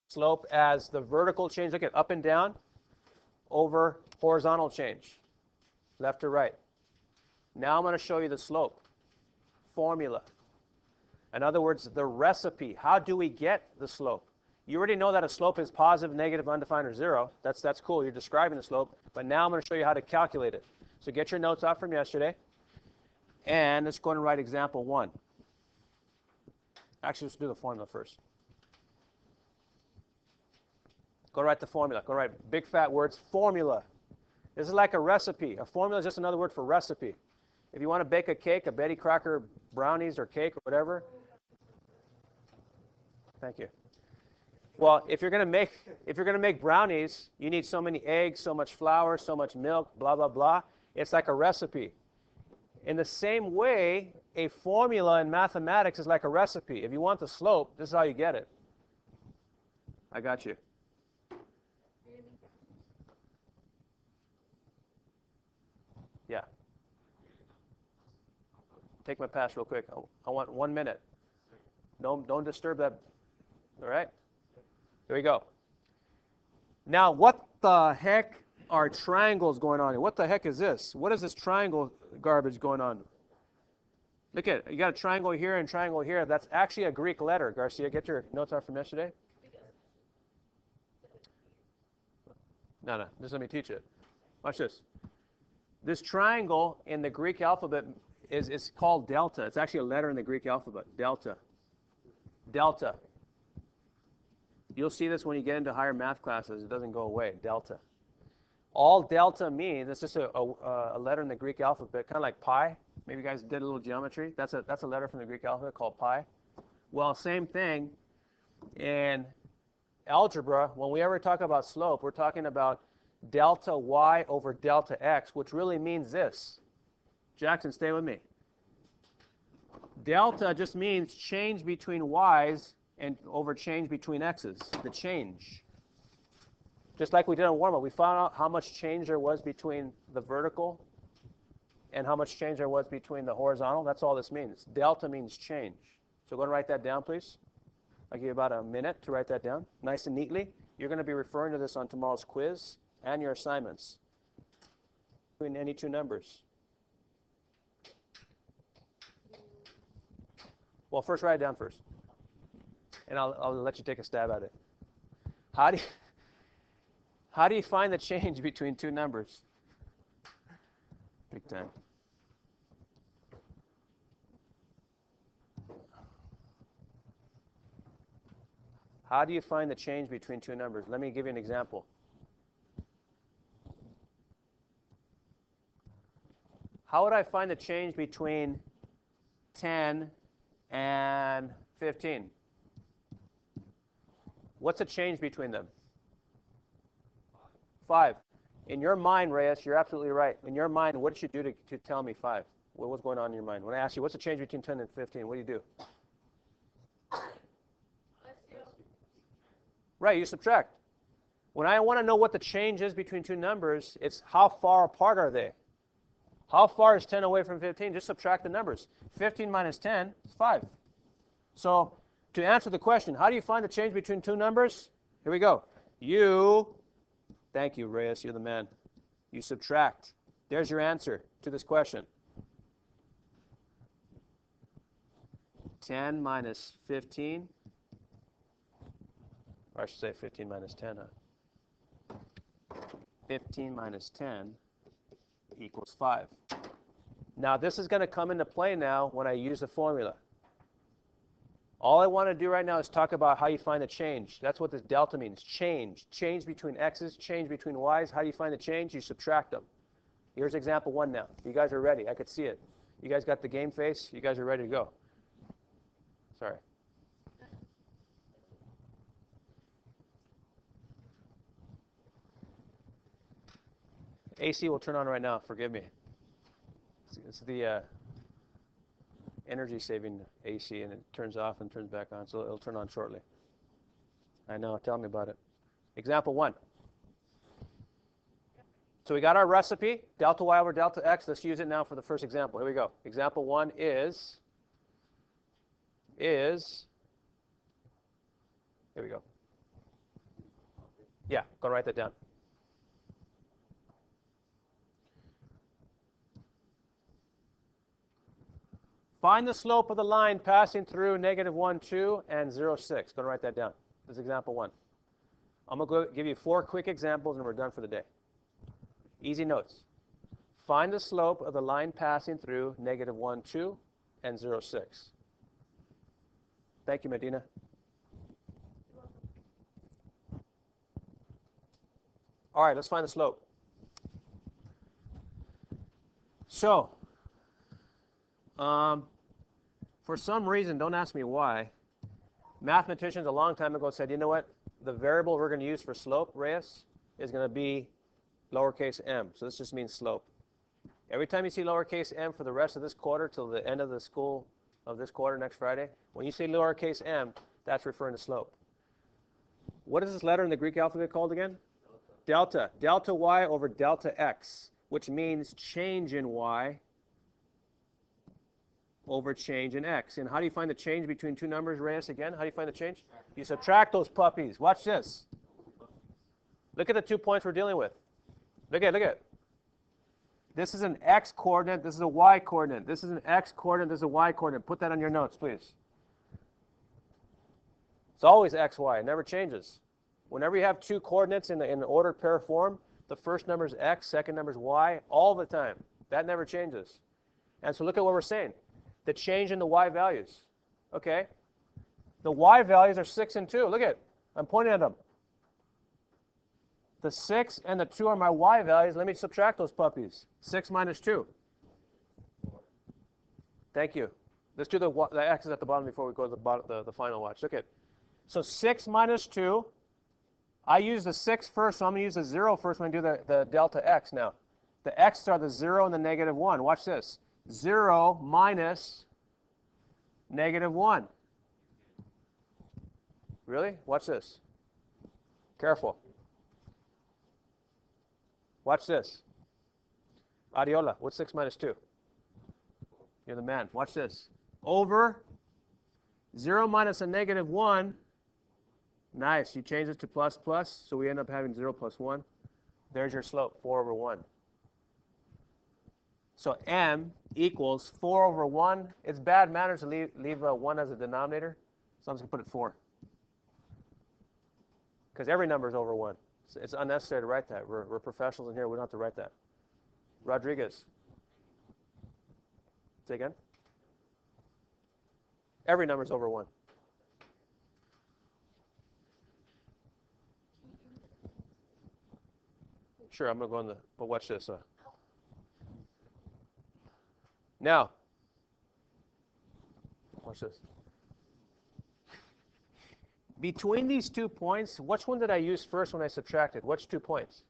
Slope as the vertical change. Look at up and down over horizontal change, left to right. Now I'm going to show you the slope formula. In other words, the recipe. How do we get the slope? You already know that a slope is positive, negative, undefined, or zero. That's cool. You're describing the slope. But now I'm going to show you how to calculate it. So get your notes out from yesterday. And let's go and write example 1. Actually, let's do the formula first. Go write the formula. Go write big fat words, formula. This is like a recipe. A formula is just another word for recipe. If you want to bake a cake, a Betty Crocker brownies or cake or whatever. Thank you. Well, if you're going to make brownies, you need so many eggs, so much flour, so much milk, blah blah blah. It's like a recipe. In the same way, a formula in mathematics is like a recipe. If you want the slope, this is how you get it. I got you. Yeah. Take my pass real quick. I want 1 minute. Don't disturb that. All right? Here we go. Now, what the heck are triangles going on here? What the heck is this? What is this triangle garbage going on? Look at it. You got a triangle here and triangle here. That's actually a Greek letter. Garcia, get your notes out from yesterday. No. Just let me teach it. Watch this. This triangle in the Greek alphabet is called delta. It's actually a letter in the Greek alphabet. Delta. Delta. You'll see this when you get into higher math classes. It doesn't go away. Delta. All delta means, it's just a letter in the Greek alphabet, kind of like pi. Maybe you guys did a little geometry. That's a letter from the Greek alphabet called pi. Well, same thing in algebra. When we ever talk about slope, we're talking about delta y over delta x, which really means this. Jackson, stay with me. Delta just means change between y's and over change between x's, the change. Just like we did on warm-up, we found out how much change there was between the vertical and how much change there was between the horizontal. That's all this means. Delta means change. So go and write that down, please. I'll give you about a minute to write that down, nice and neatly. You're going to be referring to this on tomorrow's quiz and your assignments. Between any two numbers. Well, first write it down first. And I'll let you take a stab at it. How do you find the change between two numbers? Big time. How do you find the change between two numbers? Let me give you an example. How would I find the change between 10 and 15? What's the change between them? 5. In your mind, Reyes, you're absolutely right. In your mind, what did you do to tell me 5? What was going on in your mind? When I ask you, what's the change between 10 and 15? What do you do? Right, you subtract. When I want to know what the change is between two numbers, it's how far apart are they? How far is 10 away from 15? Just subtract the numbers. 15 minus 10 is 5. So to answer the question, how do you find the change between two numbers? Here we go. Thank you, Reyes, you're the man. You subtract. There's your answer to this question. 10 minus 15. Or I should say 15 minus 10, huh? 15 minus 10 equals 5. Now, this is going to come into play now when I use the formula. All I want to do right now is talk about how you find the change. That's what this delta means. Change. Change between x's, change between y's. How do you find the change? You subtract them. Here's example 1 now. You guys are ready. I could see it. You guys got the game face. You guys are ready to go. Sorry. AC will turn on right now. Forgive me. It's the energy saving AC, and it turns off and turns back on, so it'll turn on shortly. I know. Tell me about it. Example 1. So we got our recipe, delta y over delta x. Let's use it now for the first example. Here we go. Example 1 is here we go. Yeah, go write that down. Find the slope of the line passing through -1, 2, and 0, 6. Go write that down. This is example 1. I'm going to give you 4 quick examples, and we're done for the day. Easy notes. Find the slope of the line passing through -1, 2, and 0, 6. Thank you, Medina. All right, let's find the slope. So, for some reason, don't ask me why, mathematicians a long time ago said, you know what? The variable we're going to use for slope, Reyes, is going to be lowercase m. So this just means slope. Every time you see lowercase m for the rest of this quarter till the end of the school of this quarter next Friday, when you say lowercase m, that's referring to slope. What is this letter in the Greek alphabet called again? Delta. Delta y over delta x, which means change in y over change in x. And how do you find the change between two numbers, Reyes, again? How do you find the change? You subtract those puppies. Watch this. Look at the 2 points we're dealing with. Look at. This is an x coordinate. This is a y coordinate. This is an x coordinate. This is a y coordinate. Put that on your notes, please. It's always x, y. It never changes. Whenever you have 2 coordinates in the ordered pair form, the first number is x, second number is y, all the time. That never changes. And so look at what we're saying. The change in the y values. Okay? The y values are 6 and 2. Look at it. I'm pointing at them. The 6 and the 2 are my y values. Let me subtract those puppies. 6 minus 2. Thank you. Let's do the x's at the bottom before we go to the final watch. Look at it. So 6 minus 2. I use the 6 first, so I'm going to use the 0 first when I do the delta x now. The x's are the 0 and the -1. Watch this. 0 minus -1. Really? Watch this. Careful. Watch this. Adiola, what's 6 minus 2? You're the man. Watch this. Over 0 minus a -1. Nice. You change it to plus plus, so we end up having 0 plus 1. There's your slope, 4 over 1. So m equals 4 over 1. It's bad manners to leave a 1 as a denominator, so I'm just going to put it 4. Because every number is over 1. So it's unnecessary to write that. We're professionals in here. We don't have to write that. Rodriguez. Say again? Every number is over 1. Sure, I'm going to go on the, but watch this. Now, watch this. Between these 2 points, which one did I use first when I subtracted? Which 2 points?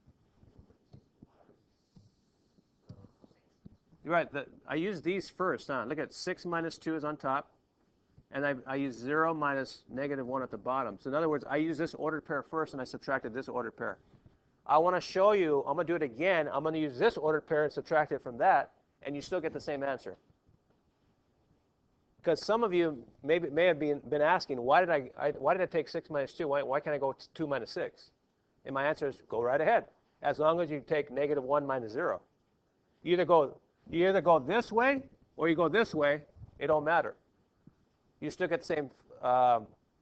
You're right, I used these first. Look at 6 minus 2 is on top, and I use 0 minus -1 at the bottom. So in other words, I used this ordered pair first, and I subtracted this ordered pair. I want to show you, I'm going to do it again. I'm going to use this ordered pair and subtract it from that, and you still get the same answer. Because some of you may have been asking, why did I take 6 minus 2? Why can't I go 2 minus 6? And my answer is, go right ahead, as long as you take -1 minus 0. You either go this way or you go this way. It don't matter. You still get the same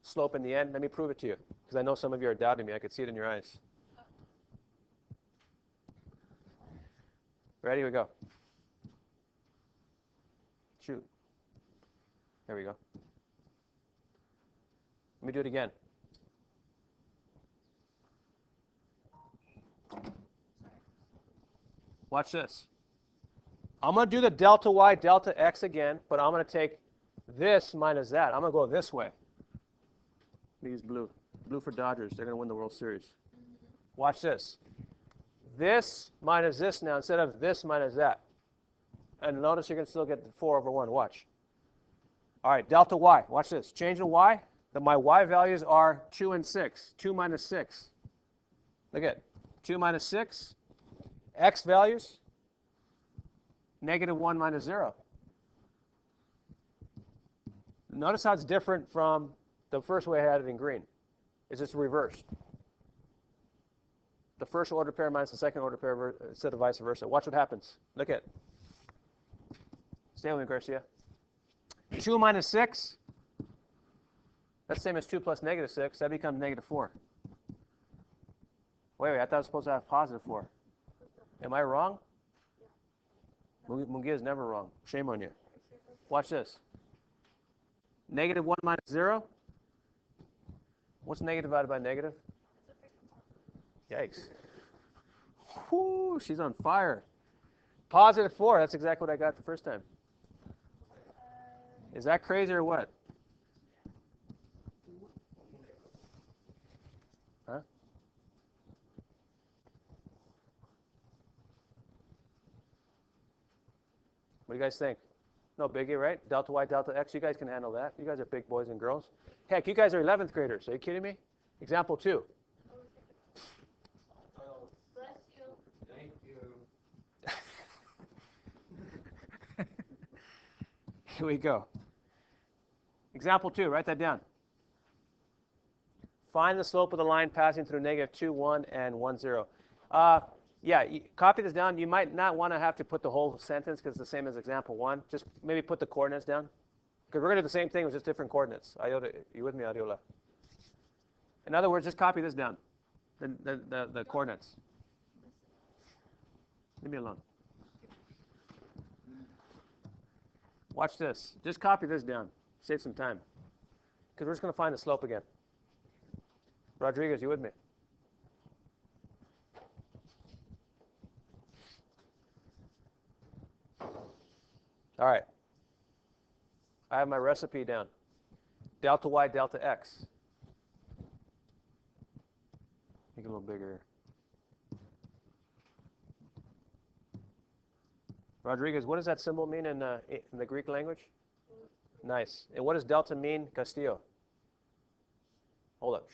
slope in the end. Let me prove it to you, because I know some of you are doubting me. I could see it in your eyes. Ready? Here we go. Shoot. There we go. Let me do it again. Watch this. I'm going to do the delta y, delta x again, but I'm going to take this minus that. I'm going to go this way. Let me use blue. Blue for Dodgers. They're going to win the World Series. Watch this. This minus this now instead of this minus that. And notice you can still get the 4 over 1. Watch. All right, delta y. Watch this. Change the y. My y values are 2 and 6. 2 minus 6. Look at it. 2 minus 6. X values, -1 minus 0. Notice how it's different from the first way I had it in green. It's just reversed. the first order pair minus the second order pair instead of vice versa. Watch what happens. Look at. Stay with me, Garcia. 2 minus 6. That's the same as 2 plus negative 6. That becomes negative 4. Wait, I thought I was supposed to have positive 4. Am I wrong? Mungia is never wrong. Shame on you. Watch this. Negative 1 minus 0. What's negative divided by negative? Yikes. Whoo, she's on fire. Positive 4. That's exactly what I got the first time. Is that crazy or what? Huh? What do you guys think? No biggie, right? Delta y, delta x. You guys can handle that. You guys are big boys and girls. Heck, you guys are 11th graders. Are you kidding me? Example 2. Bless you. Thank you. Here we go. Example 2. Write that down. Find the slope of the line passing through negative 2, 1, and 1, 0. Yeah, copy this down. You might not want to have to put the whole sentence because it's the same as example 1. Just maybe put the coordinates down. Because we're going to do the same thing with just different coordinates. Iota, you with me, Adiola? In other words, just copy this down, the coordinates. Leave me alone. Watch this. Just copy this down. Save some time. Because we're just going to find the slope again. Rodriguez, you with me? All right. I have my recipe down. Delta y, delta x. Make it a little bigger. Rodriguez, what does that symbol mean in the Greek language? Nice. And what does delta mean, Castillo? Hold up.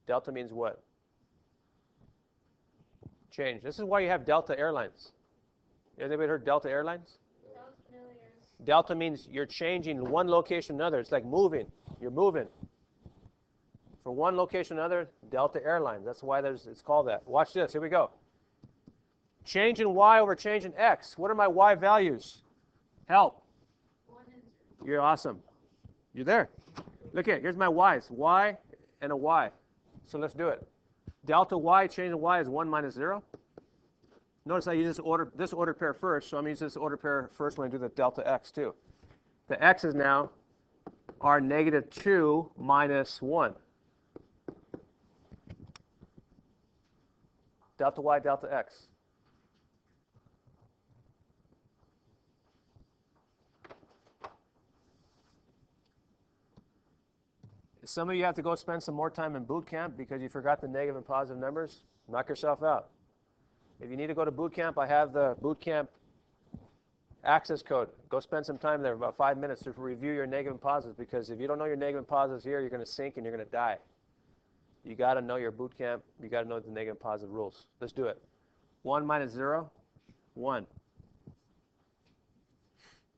Delta means what? Change. This is why you have Delta Airlines. Has anybody heard Delta Airlines? Delta means you're changing one location to another. It's like moving. You're moving. From one location to another, Delta Airlines. That's why it's called that. Watch this. Here we go. Change in y over change in x. What are my y values? Help. You're awesome. You're there. Look here. Here's my y's. Y and a y. So let's do it. Delta y, change in y is 1 minus 0. Notice I use this order pair first, so I'm going to use this order pair first when I do the delta x too. The x's now are negative 2 minus 1. Delta y, delta x. Some of you have to go spend some more time in boot camp because you forgot the negative and positive numbers. Knock yourself out. If you need to go to boot camp, I have the boot camp access code. Go spend some time there, about 5 minutes, to review your negative and positives, because if you don't know your negative and positives here, you're going to sink and you're going to die. You got to know your boot camp. You got to know the negative and positive rules. Let's do it. 1 minus 0, 1.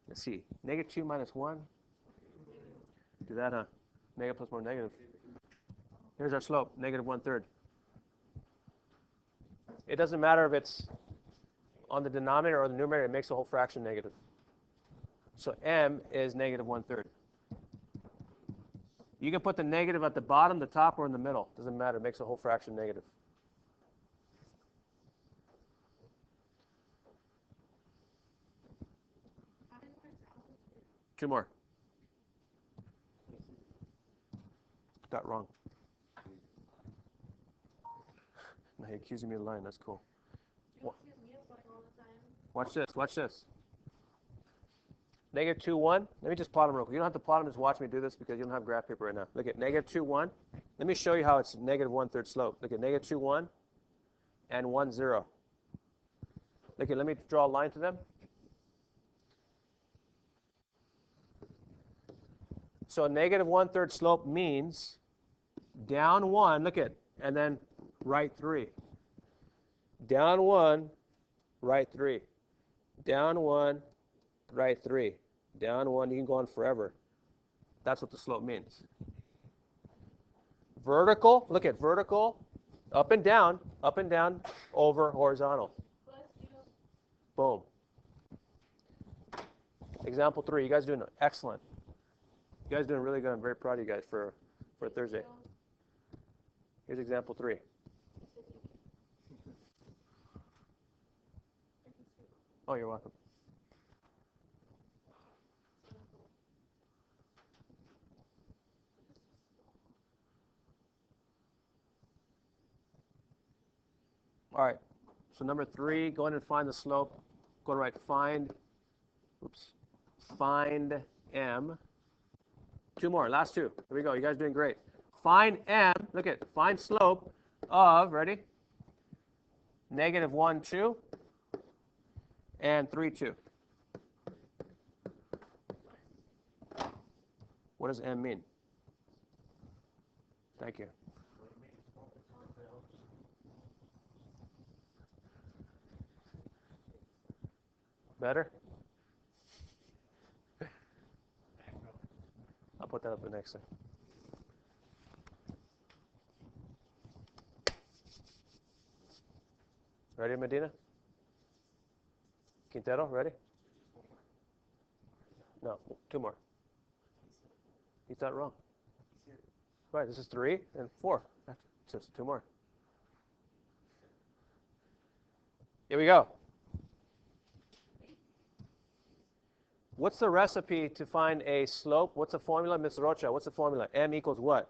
Let's see. Negative 2 minus 1. Do that, huh? Negative plus more negative. Here's our slope, negative 1/3. It doesn't matter if it's on the denominator or the numerator, it makes the whole fraction negative. So m is negative 1/3. You can put the negative at the bottom, the top, or in the middle. Doesn't matter, it makes the whole fraction negative. Two more. Got wrong. Now you're accusing me of lying. That's cool. Watch this. Watch this. Negative 2, 1. Let me just plot them real quick. You don't have to plot them. Just watch me do this because you don't have graph paper right now. Look at negative 2, 1. Let me show you how it's negative 1/3 slope. Look at negative 2, 1 and 1, 0. Look at, let me draw a line to them. So negative 1/3 slope means down 1, look at, and then right 3. Down 1, right 3. Down 1, right 3. Down 1, you can go on forever. That's what the slope means. Vertical, look at vertical, up and down, over horizontal. Boom. Example 3, you guys doing excellent. You guys doing really good. I'm very proud of you guys for Thursday. Here's example 3. Oh, you're welcome. All right, so number 3, go ahead and find the slope. Go to right, find M. 2 more, last 2. Here we go, you guys are doing great. Find M, look at, find slope of, ready? -1, 2, and 3, 2. What does M mean? Thank you. Better? I'll put that up the next time. Ready, Medina? Quintero, ready? No, 2 more. He's not wrong. Right, this is 3 and 4. That's just 2 more. Here we go. What's the recipe to find a slope? What's the formula, Ms. Rocha? What's the formula? M equals what?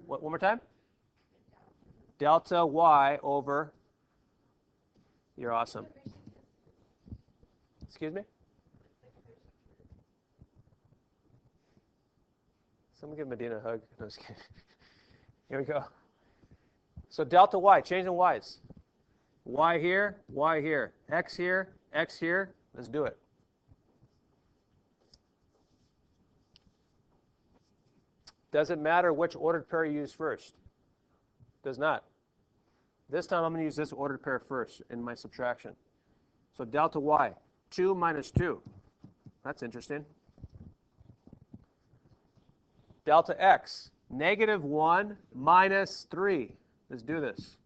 What? One more time? Delta y over. You're awesome. Excuse me? Someone give Medina a hug. No, just kidding. Here we go. So delta y, change in y's. Y here, x here, x here. Let's do it. Does it matter which ordered pair you use first? Does not. This time I'm going to use this ordered pair first in my subtraction. So delta y, 2 minus 2. That's interesting. Delta x, -1 minus 3. Let's do this.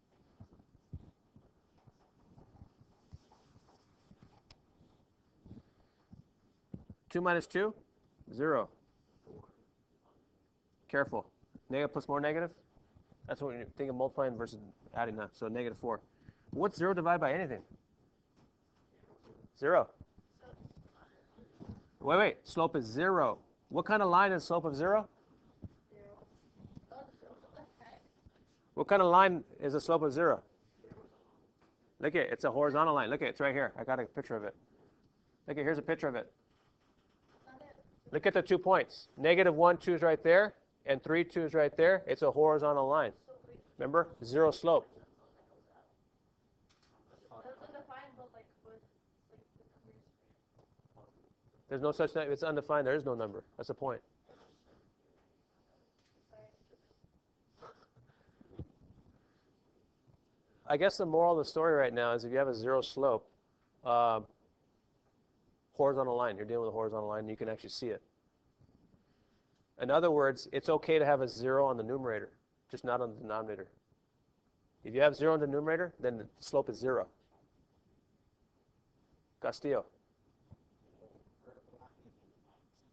Two minus 2, 0. Careful. Negative plus more negative? That's what you think of multiplying versus adding that. So -4. What's 0 divided by anything? 0. Wait. Slope is 0. What kind of line is slope of 0? What kind of line is the slope of 0? Look at it. It's a horizontal line. Look at it. It's right here. I got a picture of it. Look at here's a picture of it. Look at the 2 points. -1, 2 is right there, and 3, 2 is right there. It's a horizontal line. Remember? 0 slope. There's no such thing. It's undefined. There is no number. That's the point. I guess the moral of the story right now is if you have a 0 slope, horizontal line, you're dealing with a horizontal line, and you can actually see it. In other words, it's okay to have a 0 on the numerator, just not on the denominator. If you have 0 on the numerator, then the slope is 0. Castillo.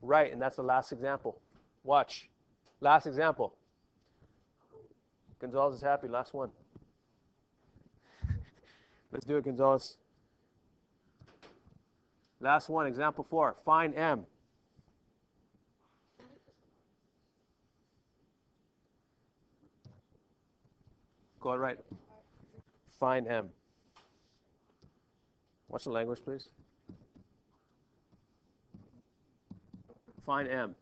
Right, and that's the last example. Watch. Last example. Gonzalez is happy. Last one. Let's do it, Gonzalez. Last one, example 4. Find M. Go right. Find M. What's the language, please? Find M.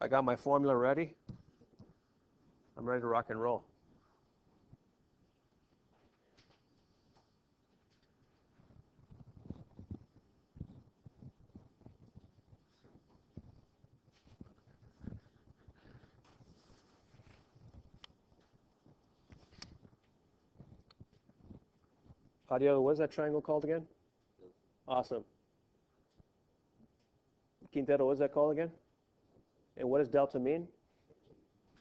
I got my formula ready. I'm ready to rock and roll. Audio, what is that triangle called again? Awesome. Quintero, what is that called again? And what does delta mean?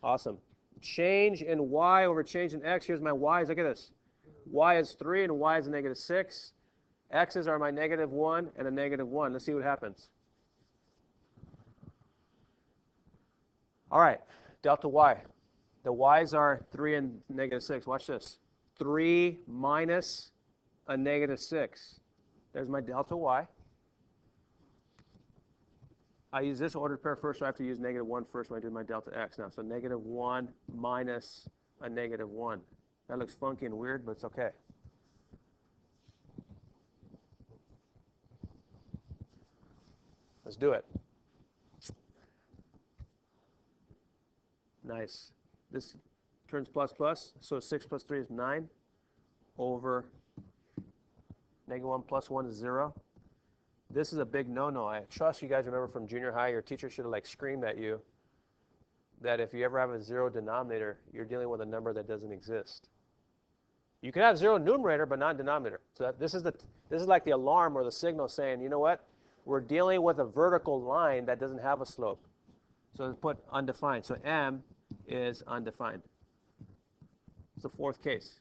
Awesome. Change in y over change in x. Here's my y's. Look at this. Y is 3 and y is negative 6. X's are my negative 1 and a negative 1. Let's see what happens. All right, delta y. The y's are 3 and negative 6. Watch this. 3 minus a negative 6. There's my delta y. I use this ordered pair first, so I have to use negative 1 first when I do my delta x now. So negative 1 minus a negative 1. That looks funky and weird, but it's okay. Let's do it. Nice. This turns plus plus, so 6 plus 3 is 9 over negative 1 plus 1 is 0. This is a big no-no. I trust you guys remember from junior high, your teacher should have like screamed at you that if you ever have a 0 denominator, you're dealing with a number that doesn't exist. You can have 0 numerator, but not denominator. So this is like the alarm or the signal saying, you know what? We're dealing with a vertical line that doesn't have a slope. So let's put undefined. So m is undefined. It's the fourth case.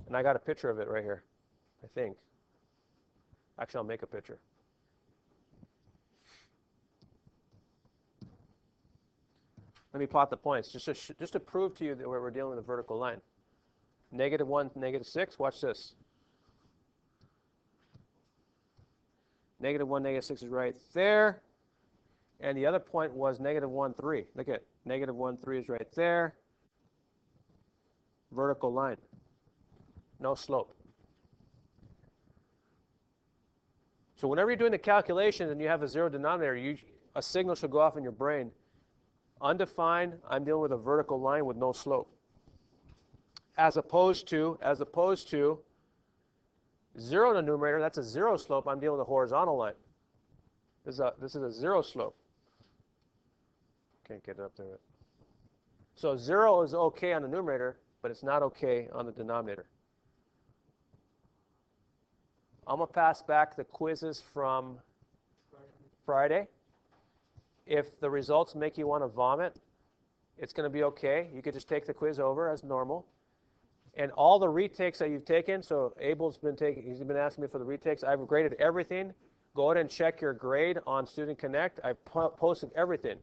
And I got a picture of it right here, I think. Actually, I'll make a picture. Let me plot the points, just to prove to you that we're dealing with a vertical line. Negative 1, negative 6, watch this. Negative 1, negative 6 is right there. And the other point was negative 1, 3. Look at negative 1, 3 is right there. Vertical line. No slope. So whenever you're doing the calculation and you have a 0 denominator, a signal should go off in your brain. Undefined, I'm dealing with a vertical line with no slope. As opposed to 0 in the numerator, that's a 0 slope. I'm dealing with a horizontal line. This is a 0 slope. Can't get it up there. So 0 is okay on the numerator, but it's not okay on the denominator. I'm going to pass back the quizzes from Friday. If the results make you want to vomit, it's going to be okay. You could just take the quiz over as normal. And all the retakes that you've taken, so Abel's been he's been asking me for the retakes. I've graded everything. Go ahead and check your grade on Student Connect. I've posted everything.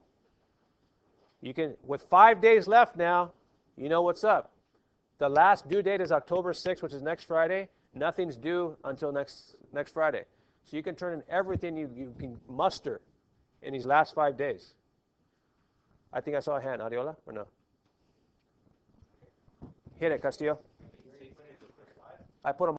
You can, with 5 days left now, you know what's up. The last due date is October 6th, which is next Friday. Nothing's due until next Friday. So you can turn in everything you can muster in these last 5 days. I think I saw a hand. Ariola, or no? Hit it, Castillo. I put them